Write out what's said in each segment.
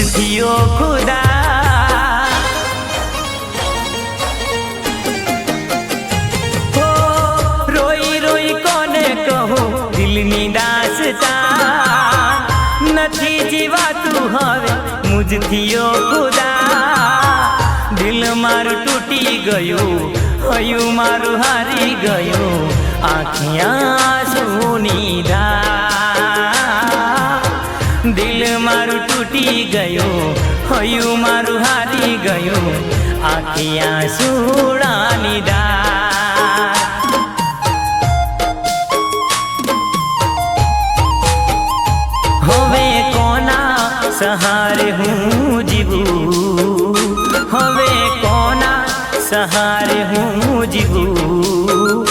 मुझથી ओ खुदा हो रोई रोई कोने कहूं दिलनी दास्तान નથી જીવાતું હવે मुझથી ओ खुदा दिल मारू तूटी गયું हयू मारू हारी गયું आँखियाँ आंसूनी धार दिल मारू तूटी गયું हयू मारू हारी गયું आँखियाँ आंसूनी धार હવે કોના સહારે હું જીવું હવે કોના સહારે હું જીવું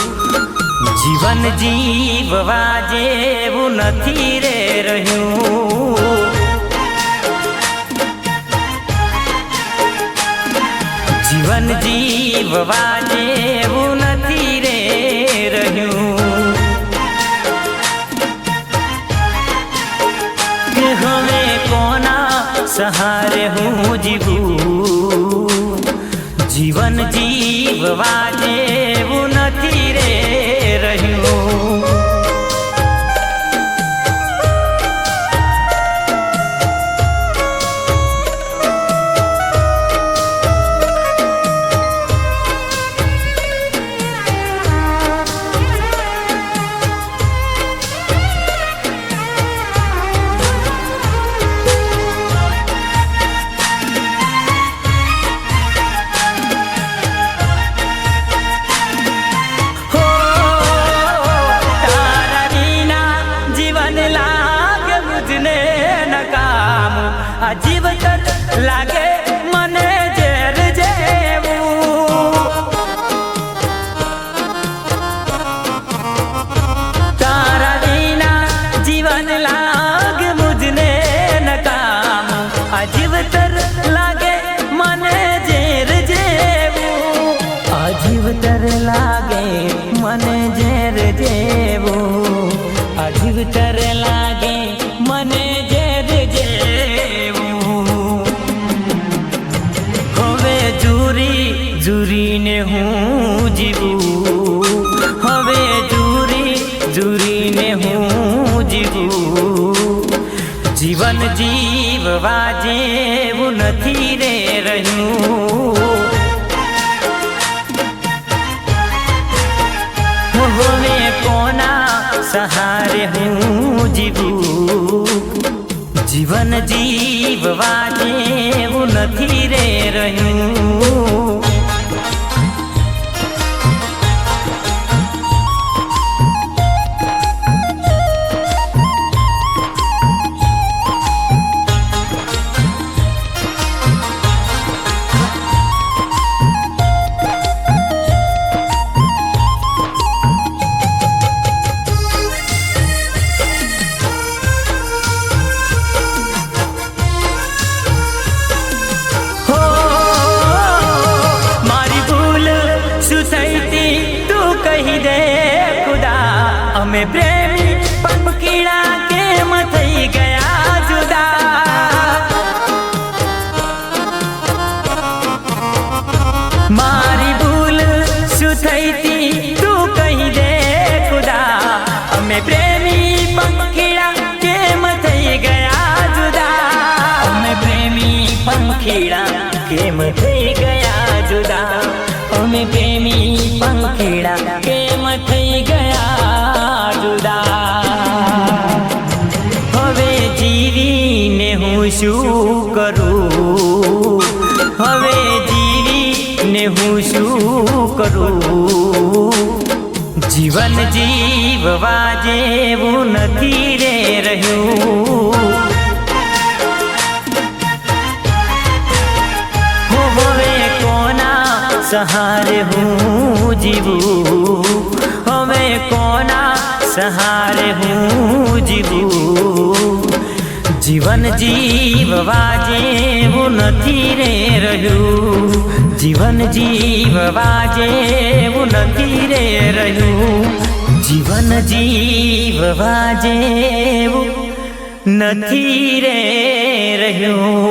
જીવન જીવવા જેવું નથી રે રહ્યું જીવન જીવવા જેવું નથી રે રહ્યું હવે કોના સહારે હું જીવું જીવન જીવવા જેવું નથી રે રહ્યું जीवतर लागे मने जेर जेवू तारा बिना जीवन लागे मुझने नकाम आ जीवतर लागे मने जेर जेवू आ जीवतर लागे मने जेर जेवू आ जीवतर लागे मने जेर जेवू जूरीने हूँ जीवू हवे जूरीने हूँ जीवू जीवन जीववा जेवू नहीं रे રહ્યું હવે કોના સહારે હું જીવું જીવન જીવવા જેવું નથી રે રહ્યું અમે પ્રેમી પંખીડા કેમ થઈ ગયા જુદા મારી ભૂલ શું થઈ તી તું કહી દે ખુદા અમે પ્રેમી પંખીડા કેમ થઈ ગયા જુદા અમે પ્રેમી પંખીડા કેમ થઈ ગયા જુદા અમે પ્રેમી પંખીડા કેમ થઈ ગયા હવે જીવીને હું શું કરું હવે જીવીને હું શું કરું જીવન જીવવા જેવું નથી રે રહ્યું હવે કોના સહારે હું જીવું હવે કોના સહારે હું જીવું જીવન જીવવા જેવું નથી રે રહ્યું જીવન જીવવા જેવું નથી રે રહ્યું જીવન જીવવા જેવું નથી રે રહ્યું।